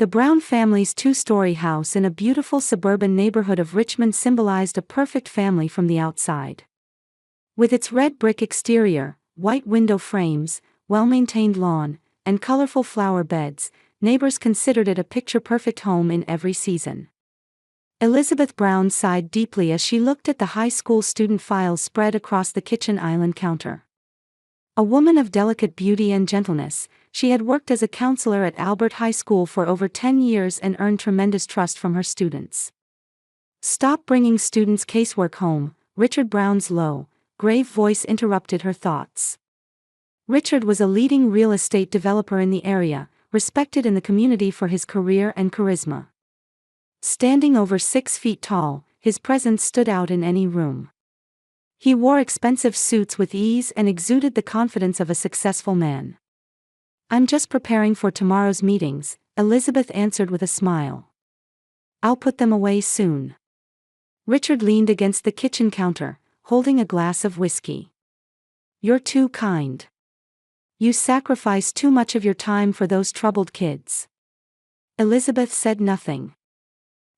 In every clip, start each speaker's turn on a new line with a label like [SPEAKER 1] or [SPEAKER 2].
[SPEAKER 1] The Brown family's two-story house in a beautiful suburban neighborhood of Richmond symbolized a perfect family from the outside. With its red brick exterior, white window frames, well-maintained lawn, and colorful flower beds, neighbors considered it a picture-perfect home in every season. Elizabeth Brown sighed deeply as she looked at the high school student files spread across the kitchen island counter. A woman of delicate beauty and gentleness, she had worked as a counselor at Albert High School for over 10 years and earned tremendous trust from her students. "Stop bringing students' casework home," Richard Brown's low, grave voice interrupted her thoughts. Richard was a leading real estate developer in the area, respected in the community for his career and charisma. Standing over 6 feet tall, his presence stood out in any room. He wore expensive suits with ease and exuded the confidence of a successful man. "I'm just preparing for tomorrow's meetings," Elizabeth answered with a smile. "I'll put them away soon." Richard leaned against the kitchen counter, holding a glass of whiskey. "You're too kind. You sacrifice too much of your time for those troubled kids." Elizabeth said nothing.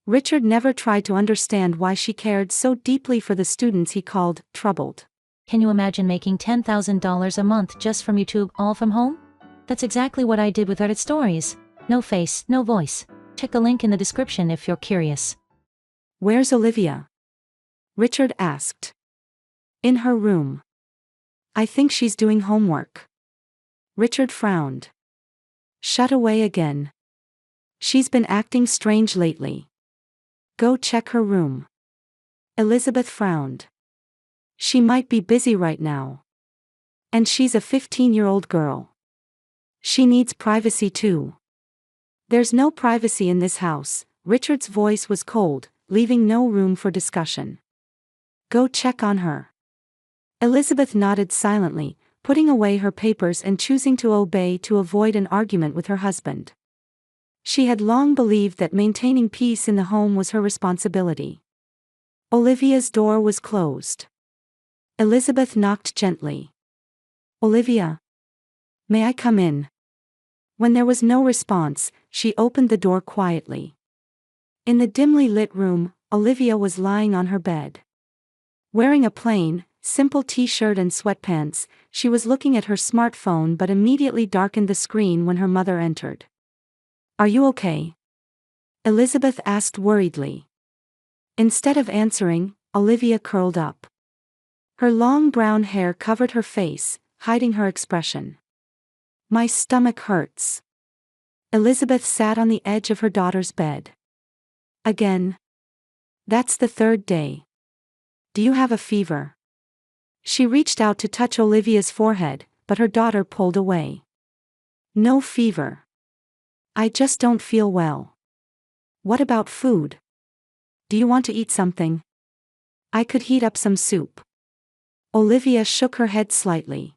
[SPEAKER 1] Richard never tried to understand why she cared so deeply for the students he called troubled.
[SPEAKER 2] Can you imagine making $10,000 a month just from YouTube, all from home? That's exactly what I did with redditstories. No face, no voice. Check the link in the description if you're curious.
[SPEAKER 1] "Where's Olivia?" Richard asked. "In her room. I think she's doing homework." Richard frowned. "Shut away again. She's been acting strange lately. Go check her room." Elizabeth frowned. "She might be busy right now. And she's a 15-year-old girl. She needs privacy too." "There's no privacy in this house," Richard's voice was cold, leaving no room for discussion. "Go check on her." Elizabeth nodded silently, putting away her papers and choosing to obey to avoid an argument with her husband. She had long believed that maintaining peace in the home was her responsibility. Olivia's door was closed. Elizabeth knocked gently. "Olivia? May I come in?" When there was no response, she opened the door quietly. In the dimly lit room, Olivia was lying on her bed. Wearing a plain, simple t-shirt and sweatpants, she was looking at her smartphone but immediately darkened the screen when her mother entered. "Are you okay?" Elizabeth asked worriedly. Instead of answering, Olivia curled up. Her long brown hair covered her face, hiding her expression. "My stomach hurts." Elizabeth sat on the edge of her daughter's bed. "Again? That's the third day. Do you have a fever?" She reached out to touch Olivia's forehead, but her daughter pulled away. "No fever. I just don't feel well." "What about food? Do you want to eat something? I could heat up some soup." Olivia shook her head slightly.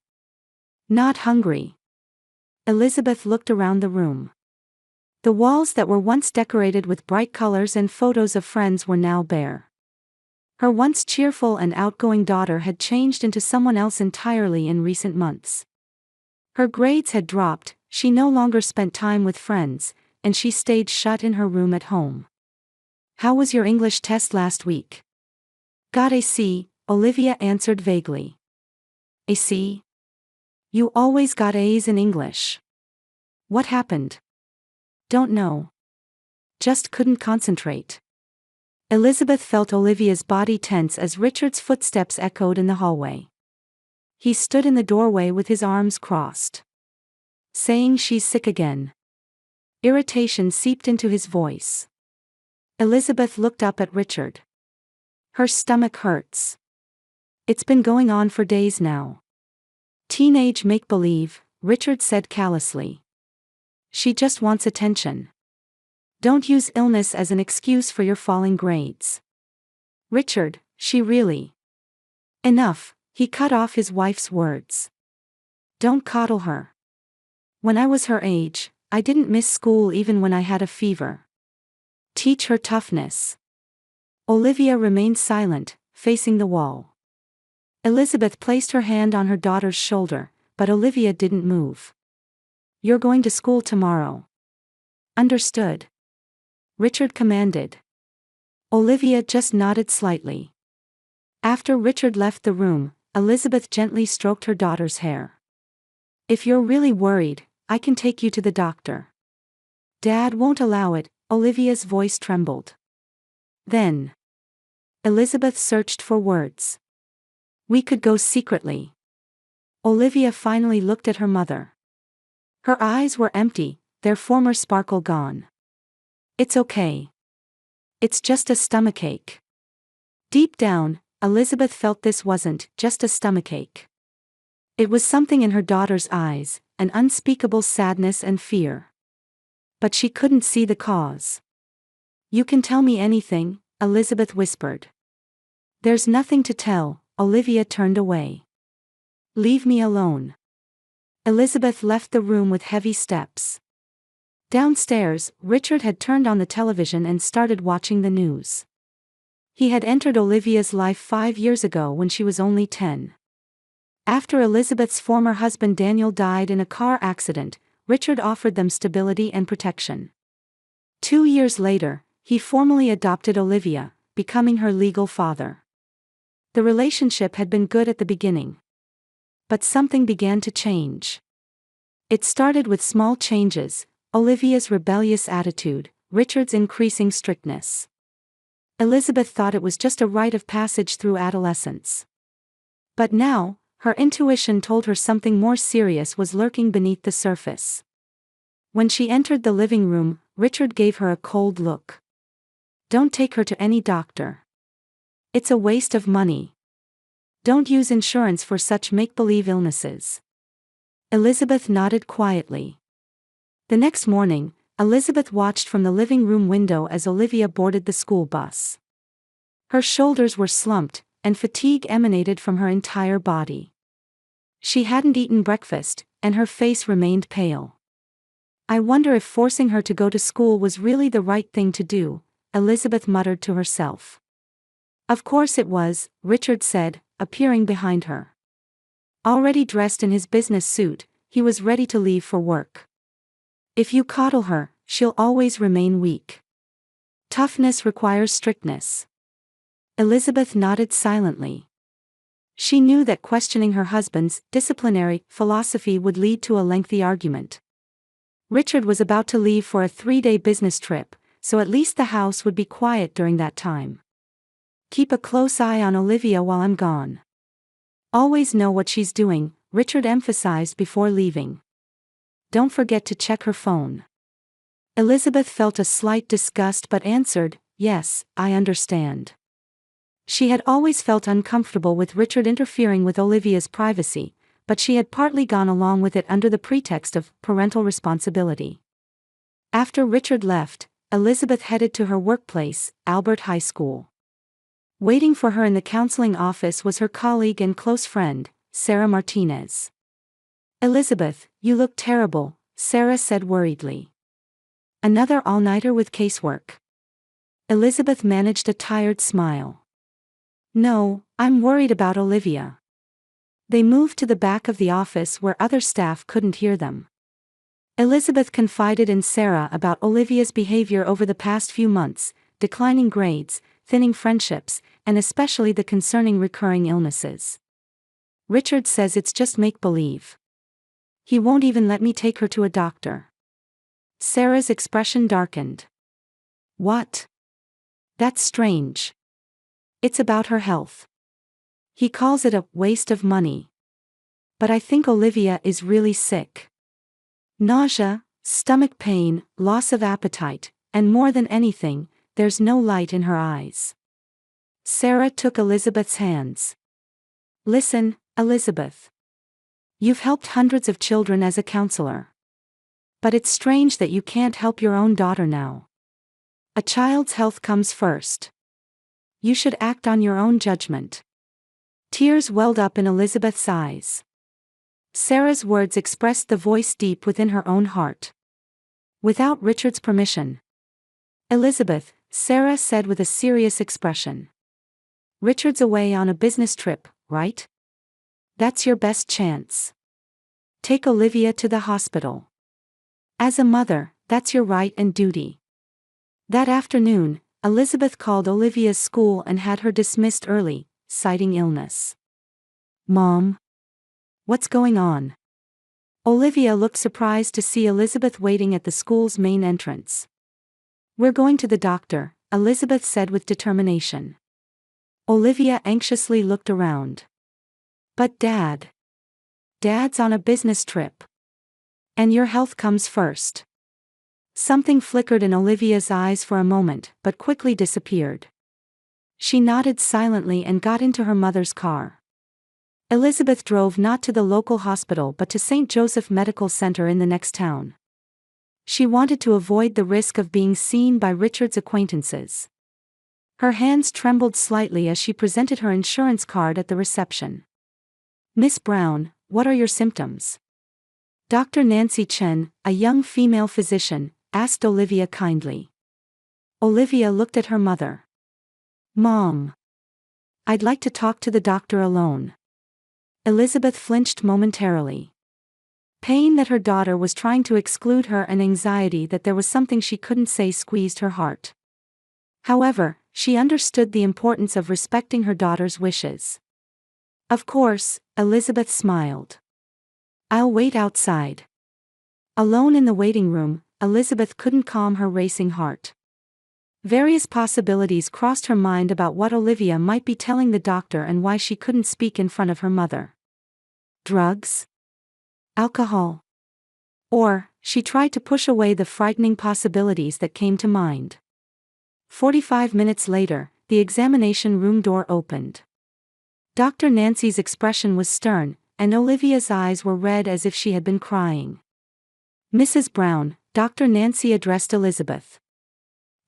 [SPEAKER 1] "Not hungry." Elizabeth looked around the room. The walls that were once decorated with bright colors and photos of friends were now bare. Her once cheerful and outgoing daughter had changed into someone else entirely in recent months. Her grades had dropped, she no longer spent time with friends, and she stayed shut in her room at home. "How was your English test last week?" "Got a C," Olivia answered vaguely. "A C? You always got A's in English. What happened?" "Don't know. Just couldn't concentrate." Elizabeth felt Olivia's body tense as Richard's footsteps echoed in the hallway. He stood in the doorway with his arms crossed. "Saying she's sick again." Irritation seeped into his voice. Elizabeth looked up at Richard. "Her stomach hurts. It's been going on for days now." "Teenage make-believe," Richard said callously. "She just wants attention. Don't use illness as an excuse for your falling grades." "Richard, she really..." "Enough," he cut off his wife's words. "Don't coddle her. When I was her age, I didn't miss school even when I had a fever. Teach her toughness." Olivia remained silent, facing the wall. Elizabeth placed her hand on her daughter's shoulder, but Olivia didn't move. "You're going to school tomorrow. Understood. Richard commanded. Olivia just nodded slightly. After Richard left the room, Elizabeth gently stroked her daughter's hair. If you're really worried, I can take you to the doctor. Dad won't allow it, Olivia's voice trembled. Then Elizabeth searched for words. We could go secretly. Olivia finally looked at her mother. Her eyes were empty, their former sparkle gone. It's okay. It's just a stomachache. Deep down, Elizabeth felt this wasn't just a stomachache. It was something in her daughter's eyes, an unspeakable sadness and fear. But she couldn't see the cause. You can tell me anything, Elizabeth whispered. There's nothing to tell, Olivia turned away. Leave me alone. Elizabeth left the room with heavy steps. Downstairs, Richard had turned on the television and started watching the news. He had entered Olivia's life 5 years ago when she was only 10. After Elizabeth's former husband Daniel died in a car accident, Richard offered them stability and protection. 2 years later, he formally adopted Olivia, becoming her legal father. The relationship had been good at the beginning. But something began to change. It started with small changes: Olivia's rebellious attitude, Richard's increasing strictness. Elizabeth thought it was just a rite of passage through adolescence. But now, her intuition told her something more serious was lurking beneath the surface. When she entered the living room, Richard gave her a cold look. Don't take her to any doctor. It's a waste of money. Don't use insurance for such make-believe illnesses. Elizabeth nodded quietly. The next morning, Elizabeth watched from the living room window as Olivia boarded the school bus. Her shoulders were slumped, and fatigue emanated from her entire body. She hadn't eaten breakfast, and her face remained pale. I wonder if forcing her to go to school was really the right thing to do, Elizabeth muttered to herself. Of course it was, Richard said, appearing behind her. Already dressed in his business suit, he was ready to leave for work. If you coddle her, she'll always remain weak. Toughness requires strictness. Elizabeth nodded silently. She knew that questioning her husband's disciplinary philosophy would lead to a lengthy argument. Richard was about to leave for a 3-day business trip, so at least the house would be quiet during that time. Keep a close eye on Olivia while I'm gone. Always know what she's doing, Richard emphasized before leaving. Don't forget to check her phone. Elizabeth felt a slight disgust but answered, yes, I understand. She had always felt uncomfortable with Richard interfering with Olivia's privacy, but she had partly gone along with it under the pretext of parental responsibility. After Richard left, Elizabeth headed to her workplace, Albert High School. Waiting for her in the counseling office was her colleague and close friend, Sarah Martinez. Elizabeth, you look terrible, Sarah said worriedly. Another all-nighter with casework? Elizabeth managed a tired smile. No, I'm worried about Olivia. They moved to the back of the office where other staff couldn't hear them. Elizabeth confided in Sarah about Olivia's behavior over the past few months: declining grades, thinning friendships, and especially the concerning recurring illnesses. Richard says it's just make-believe. He won't even let me take her to a doctor. Sarah's expression darkened. What? That's strange. It's about her health. He calls it a waste of money. But I think Olivia is really sick. Nausea, stomach pain, loss of appetite, and more than anything, there's no light in her eyes. Sarah took Elizabeth's hands. Listen, Elizabeth. You've helped hundreds of children as a counselor. But it's strange that you can't help your own daughter now. A child's health comes first. You should act on your own judgment. Tears welled up in Elizabeth's eyes. Sarah's words expressed the voice deep within her own heart. Without Richard's permission. Elizabeth, Sarah said with a serious expression. Richard's away on a business trip, right? That's your best chance. Take Olivia to the hospital. As a mother, That's your right and duty. That afternoon, Elizabeth called Olivia's school and had her dismissed early, citing illness. Mom? What's going on? Olivia looked surprised to see Elizabeth waiting at the school's main entrance. We're going to the doctor, Elizabeth said with determination. Olivia anxiously looked around. But Dad. Dad's on a business trip. And your health comes first. Something flickered in Olivia's eyes for a moment, but quickly disappeared. She nodded silently and got into her mother's car. Elizabeth drove not to the local hospital but to St. Joseph Medical Center in the next town. She wanted to avoid the risk of being seen by Richard's acquaintances. Her hands trembled slightly as she presented her insurance card at the reception. Miss Brown, what are your symptoms? Dr. Nancy Chen, a young female physician, asked Olivia kindly. Olivia looked at her mother. Mom. I'd like to talk to the doctor alone. Elizabeth flinched momentarily. Pain that her daughter was trying to exclude her and anxiety that there was something she couldn't say squeezed her heart. However, she understood the importance of respecting her daughter's wishes. Of course, Elizabeth smiled. I'll wait outside. Alone in the waiting room, Elizabeth couldn't calm her racing heart. Various possibilities crossed her mind about what Olivia might be telling the doctor and why she couldn't speak in front of her mother. Drugs? Alcohol? Or, she tried to push away the frightening possibilities that came to mind. 45 minutes later, the examination room door opened. Dr. Nancy's expression was stern, and Olivia's eyes were red as if she had been crying. Mrs. Brown, Dr. Nancy addressed Elizabeth.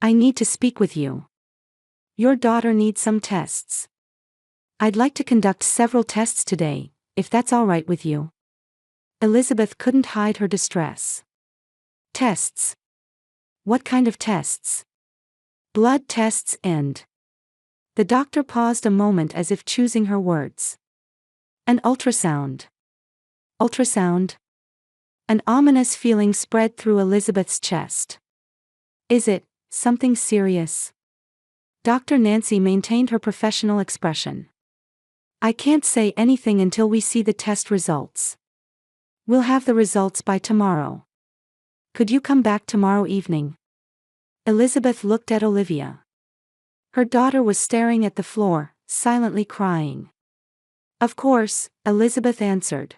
[SPEAKER 1] I need to speak with you. Your daughter needs some tests. I'd like to conduct several tests today, if that's all right with you. Elizabeth couldn't hide her distress. Tests? What kind of tests? Blood tests and... The doctor paused a moment as if choosing her words. An ultrasound. Ultrasound? An ominous feeling spread through Elizabeth's chest. Is it something serious? Dr. Nancy maintained her professional expression. I can't say anything until we see the test results. We'll have the results by tomorrow. Could you come back tomorrow evening? Elizabeth looked at Olivia. Her daughter was staring at the floor, silently crying. Of course, Elizabeth answered.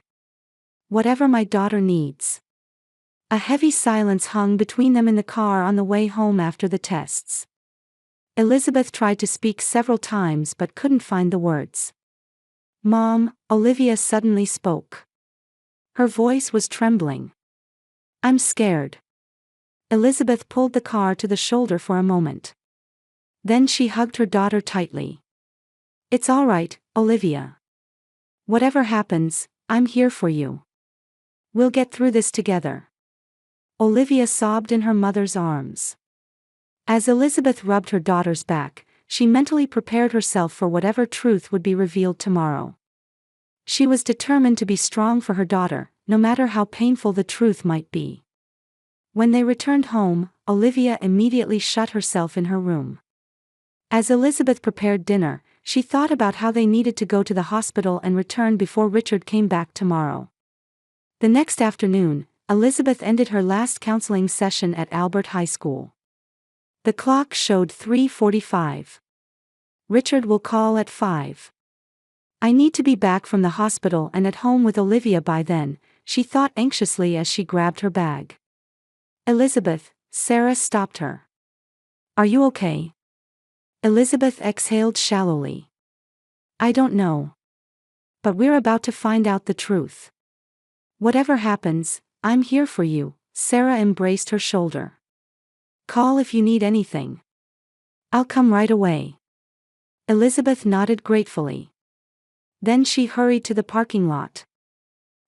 [SPEAKER 1] Whatever my daughter needs. A heavy silence hung between them in the car on the way home after the tests. Elizabeth tried to speak several times but couldn't find the words. Mom, Olivia suddenly spoke. Her voice was trembling. I'm scared. Elizabeth pulled the car to the shoulder for a moment. Then she hugged her daughter tightly. It's all right, Olivia. Whatever happens, I'm here for you. We'll get through this together. Olivia sobbed in her mother's arms. As Elizabeth rubbed her daughter's back, she mentally prepared herself for whatever truth would be revealed tomorrow. She was determined to be strong for her daughter, no matter how painful the truth might be. When they returned home, Olivia immediately shut herself in her room. As Elizabeth prepared dinner, she thought about how they needed to go to the hospital and return before Richard came back tomorrow. The next afternoon, Elizabeth ended her last counseling session at Albert High School. The clock showed 3:45. Richard will call at 5. I need to be back from the hospital and at home with Olivia by then, she thought anxiously as she grabbed her bag. Elizabeth, Sarah stopped her. Are you okay? Elizabeth exhaled shallowly. I don't know. But we're about to find out the truth. Whatever happens, I'm here for you, Sarah embraced her shoulder. Call if you need anything. I'll come right away. Elizabeth nodded gratefully. Then she hurried to the parking lot.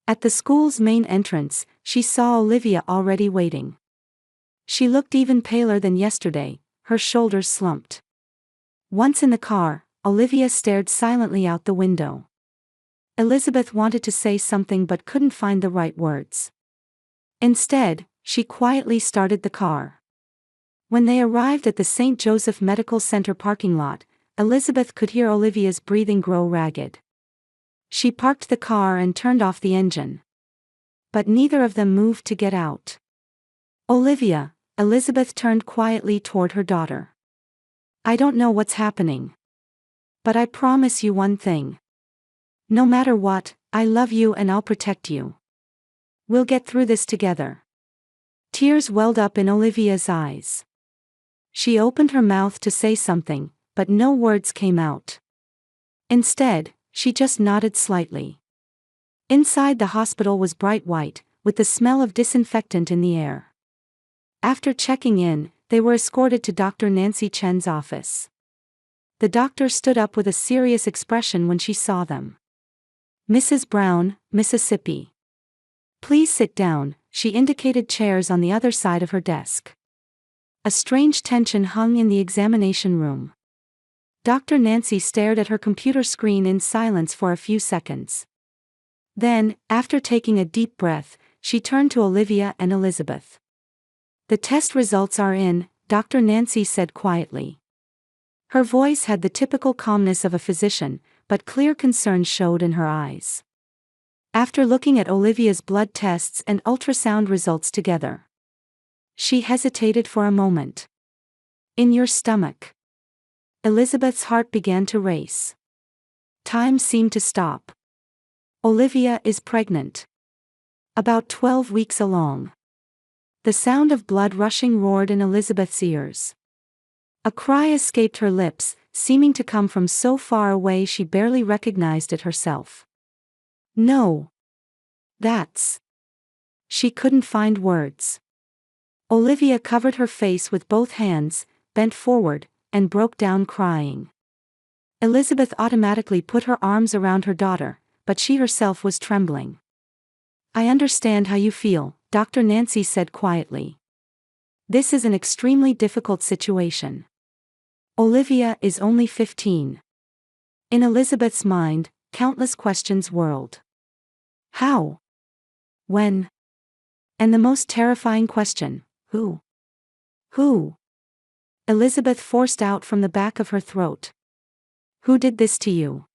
[SPEAKER 1] At the school's main entrance, she saw Olivia already waiting. She looked even paler than yesterday, her shoulders slumped. Once in the car, Olivia stared silently out the window. Elizabeth wanted to say something but couldn't find the right words. Instead, she quietly started the car. When they arrived at the St. Joseph Medical Center parking lot, Elizabeth could hear Olivia's breathing grow ragged. She parked the car and turned off the engine. But neither of them moved to get out. "Olivia," Elizabeth turned quietly toward her daughter. "I don't know what's happening. But I promise you one thing. No matter what, I love you and I'll protect you. We'll get through this together." Tears welled up in Olivia's eyes. She opened her mouth to say something, but no words came out. Instead, she just nodded slightly. Inside the hospital was bright white, with the smell of disinfectant in the air. After checking in, they were escorted to Dr. Nancy Chen's office. The doctor stood up with a serious expression when she saw them. "Mrs. Brown, Mississippi. Please sit down," she indicated chairs on the other side of her desk. A strange tension hung in the examination room. Dr. Nancy stared at her computer screen in silence for a few seconds. Then, after taking a deep breath, she turned to Olivia and Elizabeth. "The test results are in," Dr. Nancy said quietly. Her voice had the typical calmness of a physician, but clear concern showed in her eyes. After looking at Olivia's blood tests and ultrasound results together, she hesitated for a moment. "In your stomach." Elizabeth's heart began to race. Time seemed to stop. "Olivia is pregnant. About 12 weeks along." The sound of blood rushing roared in Elizabeth's ears. A cry escaped her lips, seeming to come from so far away she barely recognized it herself. "No. That's..." She couldn't find words. Olivia covered her face with both hands, bent forward, and broke down crying. Elizabeth automatically put her arms around her daughter, but she herself was trembling. "I understand how you feel," Dr. Nancy said quietly. "This is an extremely difficult situation. Olivia is only 15. In Elizabeth's mind, countless questions whirled. How? When? And the most terrifying question, who? Who? Elizabeth forced out from the back of her throat. "Who did this to you?"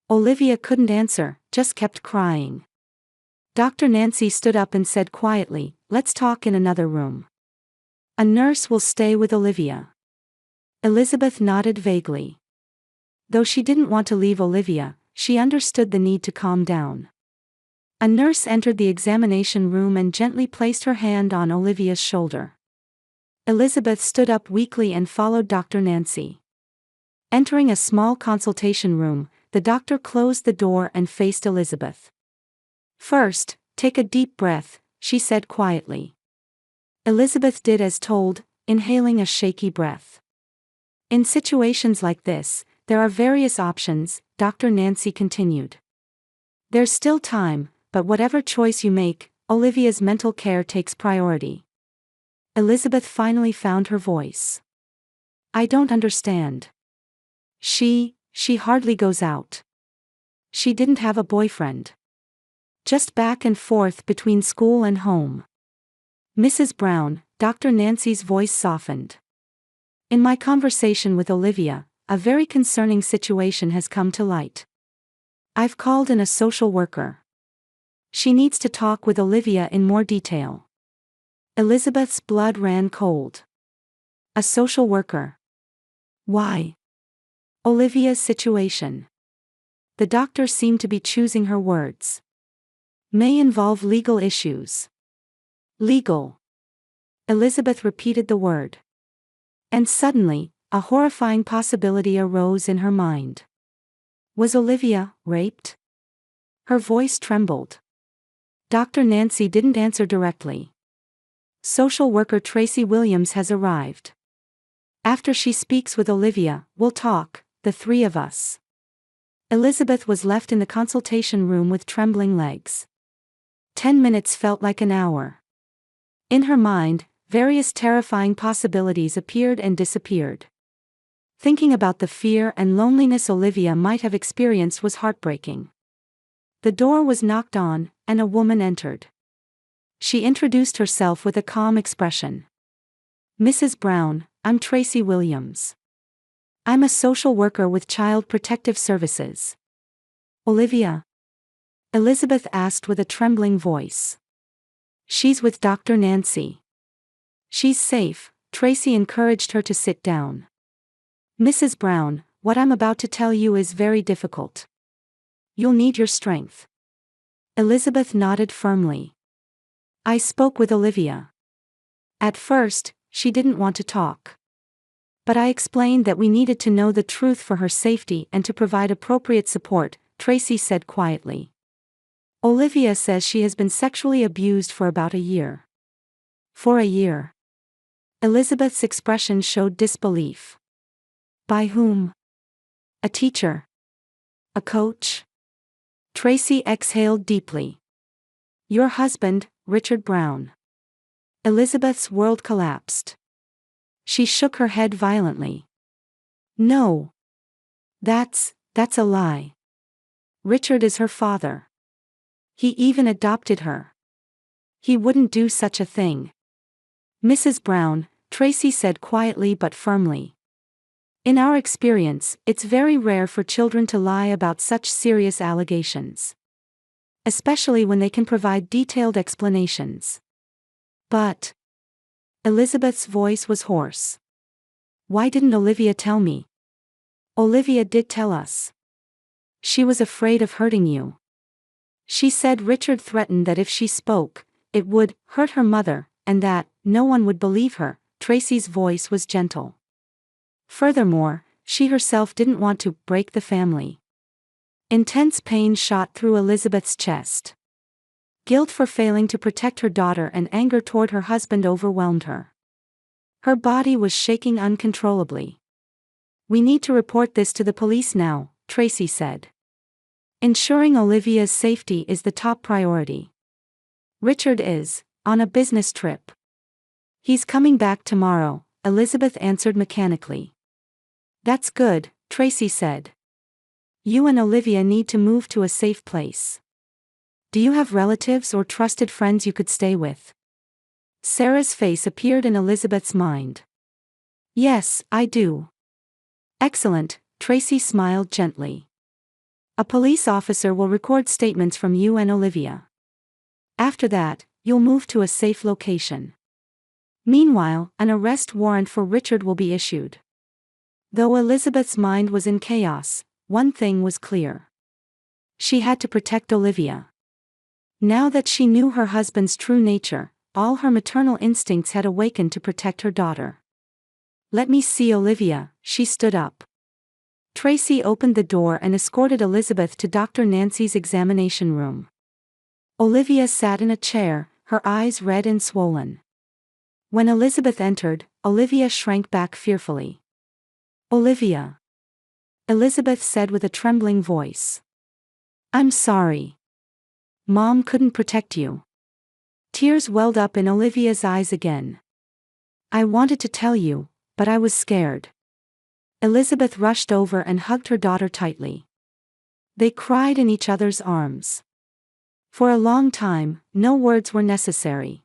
[SPEAKER 1] Olivia couldn't answer, just kept crying. Dr. Nancy stood up and said quietly, "Let's talk in another room. A nurse will stay with Olivia." Elizabeth nodded vaguely. Though she didn't want to leave Olivia, she understood the need to calm down. A nurse entered the examination room and gently placed her hand on Olivia's shoulder. Elizabeth stood up weakly and followed Dr. Nancy. Entering a small consultation room, the doctor closed the door and faced Elizabeth. "First, take a deep breath," she said quietly. Elizabeth did as told, inhaling a shaky breath. "In situations like this, there are various options," Dr. Nancy continued. "There's still time, but whatever choice you make, Olivia's mental care takes priority." Elizabeth finally found her voice. "I don't understand. She hardly goes out. She didn't have a boyfriend. Just back and forth between school and home." "Mrs. Brown," Dr. Nancy's voice softened. "In my conversation with Olivia, a very concerning situation has come to light. I've called in a social worker. She needs to talk with Olivia in more detail." Elizabeth's blood ran cold. A social worker? Why? Olivia's situation. The doctor seemed to be choosing her words. "May involve legal issues." "Legal." Elizabeth repeated the word. And suddenly, a horrifying possibility arose in her mind. Was Olivia raped? Her voice trembled. Dr. Nancy didn't answer directly. "Social worker Tracy Williams has arrived. After she speaks with Olivia, we'll talk, the three of us." Elizabeth was left in the consultation room with trembling legs. 10 minutes felt like an hour. In her mind, various terrifying possibilities appeared and disappeared. Thinking about the fear and loneliness Olivia might have experienced was heartbreaking. The door was knocked on, and a woman entered. She introduced herself with a calm expression. "Mrs. Brown, I'm Tracy Williams. I'm a social worker with Child Protective Services." "Olivia?" Elizabeth asked with a trembling voice. "She's with Dr. Nancy. She's safe." Tracy encouraged her to sit down. "Mrs. Brown, what I'm about to tell you is very difficult. You'll need your strength." Elizabeth nodded firmly. "I spoke with Olivia. At first, she didn't want to talk. But I explained that we needed to know the truth for her safety and to provide appropriate support," Tracy said quietly. "Olivia says she has been sexually abused for about a year." "For a year?" Elizabeth's expression showed disbelief. "By whom? A teacher? A coach?" Tracy exhaled deeply. "Your husband, Richard Brown." Elizabeth's world collapsed. She shook her head violently. "No. That's a lie. Richard is her father. He even adopted her. He wouldn't do such a thing." "Mrs. Brown," Tracy said quietly but firmly. "In our experience, it's very rare for children to lie about such serious allegations. Especially when they can provide detailed explanations." "But..." Elizabeth's voice was hoarse. "Why didn't Olivia tell me?" "Olivia did tell us. She was afraid of hurting you. She said Richard threatened that if she spoke, it would hurt her mother, and that no one would believe her." Tracy's voice was gentle. "Furthermore, she herself didn't want to break the family." Intense pain shot through Elizabeth's chest. Guilt for failing to protect her daughter and anger toward her husband overwhelmed her. Her body was shaking uncontrollably. "We need to report this to the police now," Tracy said. "Ensuring Olivia's safety is the top priority. Richard is on a business trip. He's coming back tomorrow," Elizabeth answered mechanically. "That's good," Tracy said. "You and Olivia need to move to a safe place. Do you have relatives or trusted friends you could stay with?" Sarah's face appeared in Elizabeth's mind. "Yes, I do." "Excellent," Tracy smiled gently. "A police officer will record statements from you and Olivia. After that, you'll move to a safe location. Meanwhile, an arrest warrant for Richard will be issued." Though Elizabeth's mind was in chaos, one thing was clear. She had to protect Olivia. Now that she knew her husband's true nature, all her maternal instincts had awakened to protect her daughter. "Let me see Olivia." She stood up. Tracy opened the door and escorted Elizabeth to Dr. Nancy's examination room. Olivia sat in a chair, her eyes red and swollen. When Elizabeth entered, Olivia shrank back fearfully. "Olivia," Elizabeth said with a trembling voice. "I'm sorry. Mom couldn't protect you." Tears welled up in Olivia's eyes again. "I wanted to tell you, but I was scared." Elizabeth rushed over and hugged her daughter tightly. They cried in each other's arms. For a long time, no words were necessary.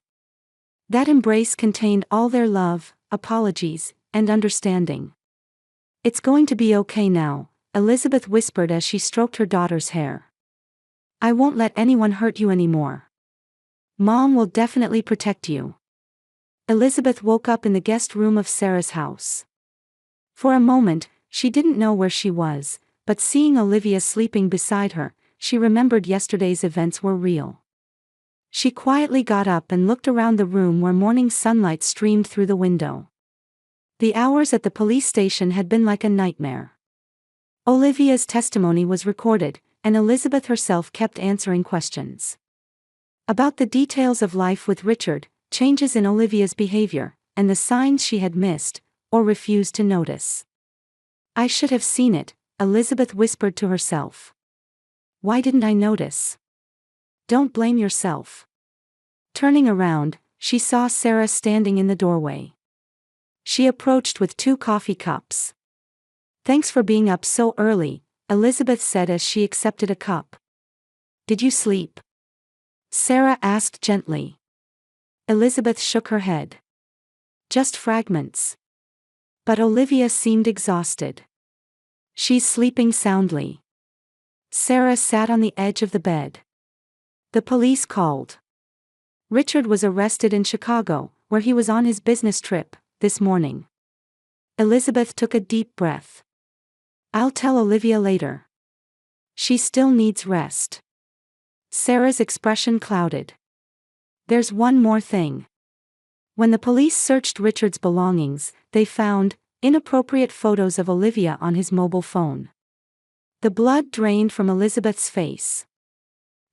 [SPEAKER 1] That embrace contained all their love, apologies, and understanding. "It's going to be okay now," Elizabeth whispered as she stroked her daughter's hair. "I won't let anyone hurt you anymore. Mom will definitely protect you." Elizabeth woke up in the guest room of Sarah's house. For a moment, she didn't know where she was, but seeing Olivia sleeping beside her, she remembered yesterday's events were real. She quietly got up and looked around the room where morning sunlight streamed through the window. The hours at the police station had been like a nightmare. Olivia's testimony was recorded, and Elizabeth herself kept answering questions. About the details of life with Richard, changes in Olivia's behavior, and the signs she had missed, or refused to notice. "I should have seen it," Elizabeth whispered to herself. "Why didn't I notice?" "Don't blame yourself." Turning around, she saw Sarah standing in the doorway. She approached with 2 coffee cups. "Thanks for being up so early," Elizabeth said as she accepted a cup. "Did you sleep?" Sarah asked gently. Elizabeth shook her head. Just fragments. But Olivia seemed exhausted. She's sleeping soundly. Sarah sat on the edge of the bed. The police called. Richard was arrested in Chicago, where he was on his business trip, this morning. Elizabeth took a deep breath. I'll tell Olivia later. She still needs rest. Sarah's expression clouded. There's one more thing. When the police searched Richard's belongings, they found inappropriate photos of Olivia on his mobile phone. The blood drained from Elizabeth's face.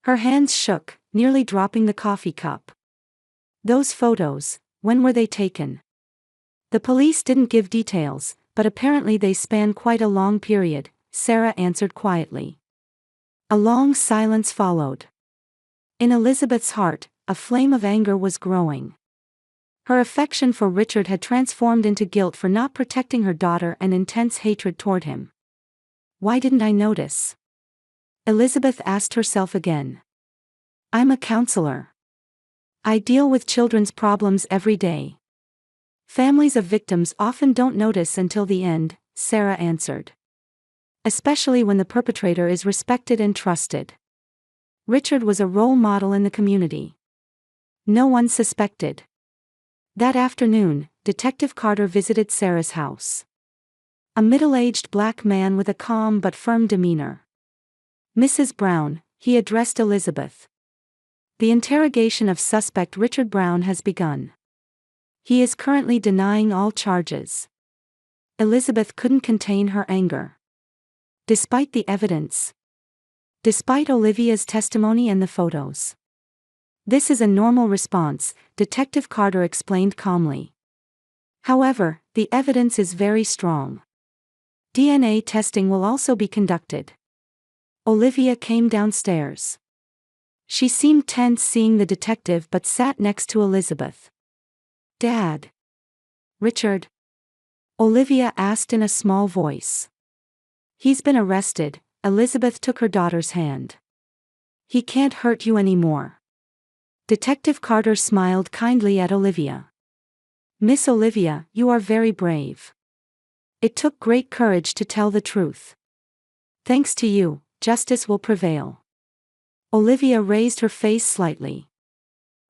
[SPEAKER 1] Her hands shook, nearly dropping the coffee cup. Those photos, when were they taken? The police didn't give details, but apparently they span quite a long period, Sarah answered quietly. A long silence followed. In Elizabeth's heart, a flame of anger was growing. Her affection for Richard had transformed into guilt for not protecting her daughter and intense hatred toward him. Why didn't I notice? Elizabeth asked herself again. I'm a counselor. I deal with children's problems every day. Families of victims often don't notice until the end, Sarah answered. Especially when the perpetrator is respected and trusted. Richard was a role model in the community. No one suspected. That afternoon, Detective Carter visited Sarah's house. A middle-aged black man with a calm but firm demeanor. Mrs. Brown, he addressed Elizabeth. The interrogation of suspect Richard Brown has begun. He is currently denying all charges. Elizabeth couldn't contain her anger. Despite the evidence. Despite Olivia's testimony and the photos. This is a normal response, Detective Carter explained calmly. However, the evidence is very strong. DNA testing will also be conducted. Olivia came downstairs. She seemed tense seeing the detective but sat next to Elizabeth. Dad. Richard? Olivia asked in a small voice. He's been arrested, Elizabeth took her daughter's hand. He can't hurt you anymore. Detective Carter smiled kindly at Olivia. Miss Olivia, you are very brave. It took great courage to tell the truth. Thanks to you, justice will prevail. Olivia raised her face slightly.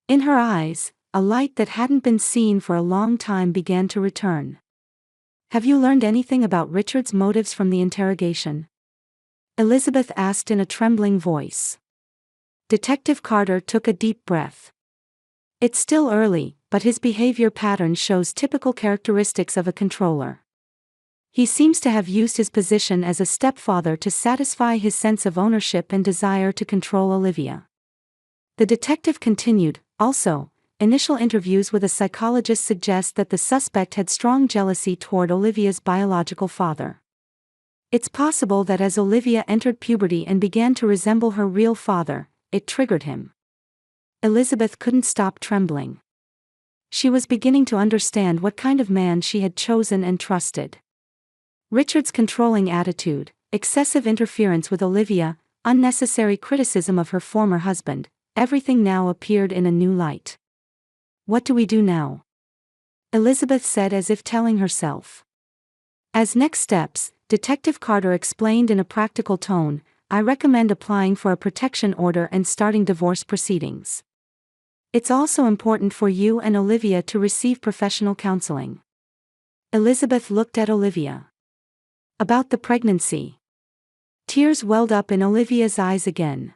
[SPEAKER 1] In her eyes, a light that hadn't been seen for a long time began to return. Have you learned anything about Richard's motives from the interrogation? Elizabeth asked in a trembling voice. Detective Carter took a deep breath. It's still early, but his behavior pattern shows typical characteristics of a controller. He seems to have used his position as a stepfather to satisfy his sense of ownership and desire to control Olivia. The detective continued, also, initial interviews with a psychologist suggest that the suspect had strong jealousy toward Olivia's biological father. It's possible that as Olivia entered puberty and began to resemble her real father, it triggered him. Elizabeth couldn't stop trembling. She was beginning to understand what kind of man she had chosen and trusted. Richard's controlling attitude, excessive interference with Olivia, unnecessary criticism of her former husband, everything now appeared in a new light. What do we do now? Elizabeth said as if telling herself. As next steps, Detective Carter explained in a practical tone, I recommend applying for a protection order and starting divorce proceedings. It's also important for you and Olivia to receive professional counseling. Elizabeth looked at Olivia. About the pregnancy. Tears welled up in Olivia's eyes again.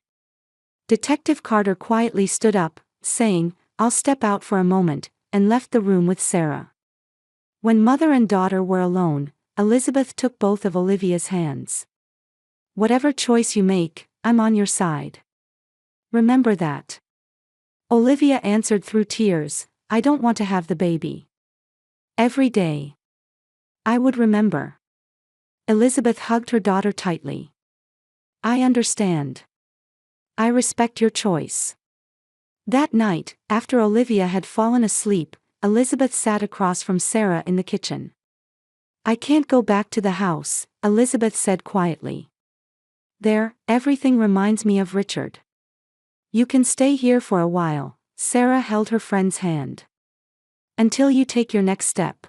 [SPEAKER 1] Detective Carter quietly stood up, saying, I'll step out for a moment, and left the room with Sarah. When mother and daughter were alone, Elizabeth took both of Olivia's hands. Whatever choice you make, I'm on your side. Remember that. Olivia answered through tears, I don't want to have the baby. Every day. I would remember. Elizabeth hugged her daughter tightly. I understand. I respect your choice. That night, after Olivia had fallen asleep, Elizabeth sat across from Sarah in the kitchen. I can't go back to the house, Elizabeth said quietly. There, everything reminds me of Richard. You can stay here for a while, Sarah held her friend's hand. Until you take your next step.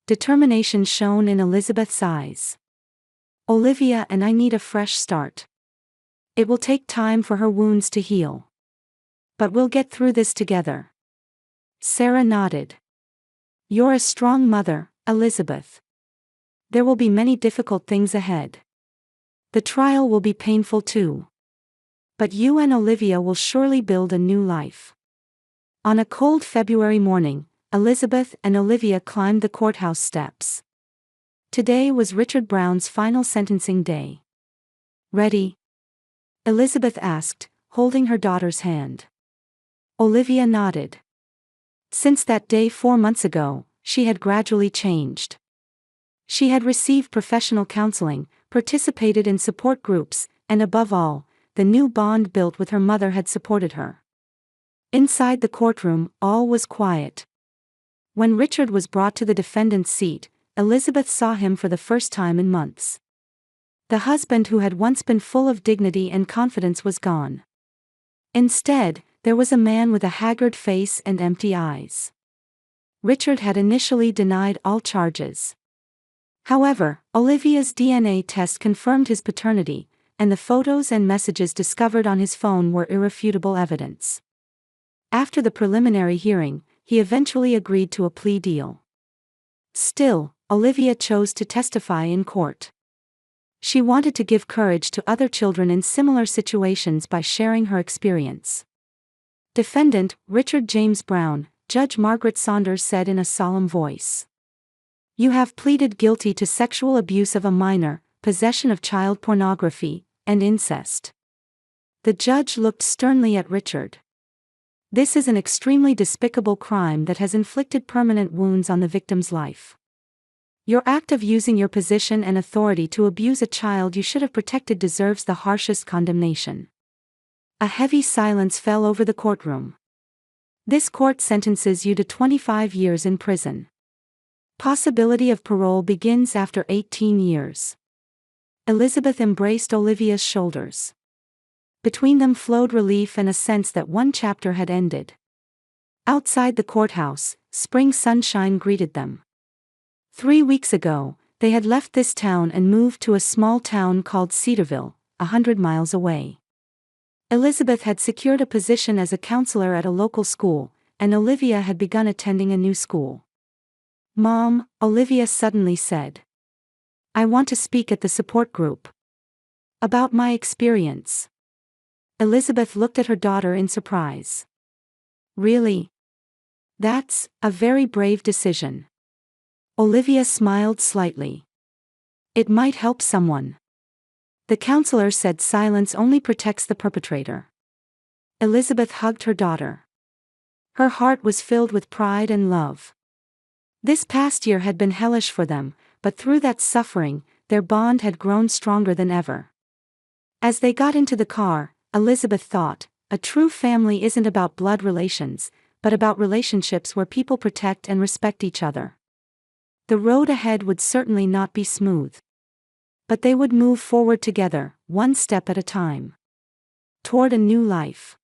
[SPEAKER 1] Determination shone in Elizabeth's eyes. Olivia and I need a fresh start. It will take time for her wounds to heal. But we'll get through this together. Sarah nodded. You're a strong mother, Elizabeth. There will be many difficult things ahead. The trial will be painful too. But you and Olivia will surely build a new life. On a cold February morning, Elizabeth and Olivia climbed the courthouse steps. Today was Richard Brown's final sentencing day. Ready? Elizabeth asked, holding her daughter's hand. Olivia nodded. Since that day 4 months ago, she had gradually changed. She had received professional counseling, participated in support groups, and above all, the new bond built with her mother had supported her. Inside the courtroom, all was quiet. When Richard was brought to the defendant's seat, Elizabeth saw him for the first time in months. The husband who had once been full of dignity and confidence was gone. Instead, there was a man with a haggard face and empty eyes. Richard had initially denied all charges. However, Olivia's DNA test confirmed his paternity, and the photos and messages discovered on his phone were irrefutable evidence. After the preliminary hearing, he eventually agreed to a plea deal. Still, Olivia chose to testify in court. She wanted to give courage to other children in similar situations by sharing her experience. Defendant, Richard James Brown, Judge Margaret Saunders said in a solemn voice. You have pleaded guilty to sexual abuse of a minor, possession of child pornography, and incest. The judge looked sternly at Richard. This is an extremely despicable crime that has inflicted permanent wounds on the victim's life. Your act of using your position and authority to abuse a child you should have protected deserves the harshest condemnation. A heavy silence fell over the courtroom. This court sentences you to 25 years in prison. Possibility of parole begins after 18 years. Elizabeth embraced Olivia's shoulders. Between them flowed relief and a sense that one chapter had ended. Outside the courthouse, spring sunshine greeted them. 3 weeks ago, they had left this town and moved to a small town called Cedarville, 100 miles away. Elizabeth had secured a position as a counselor at a local school, and Olivia had begun attending a new school. Mom, Olivia suddenly said. I want to speak at the support group. About my experience. Elizabeth looked at her daughter in surprise. Really? That's a very brave decision. Olivia smiled slightly. It might help someone. The counselor said silence only protects the perpetrator. Elizabeth hugged her daughter. Her heart was filled with pride and love. This past year had been hellish for them, but through that suffering, their bond had grown stronger than ever. As they got into the car, Elizabeth thought, a true family isn't about blood relations, but about relationships where people protect and respect each other. The road ahead would certainly not be smooth. But they would move forward together, one step at a time. Toward a new life.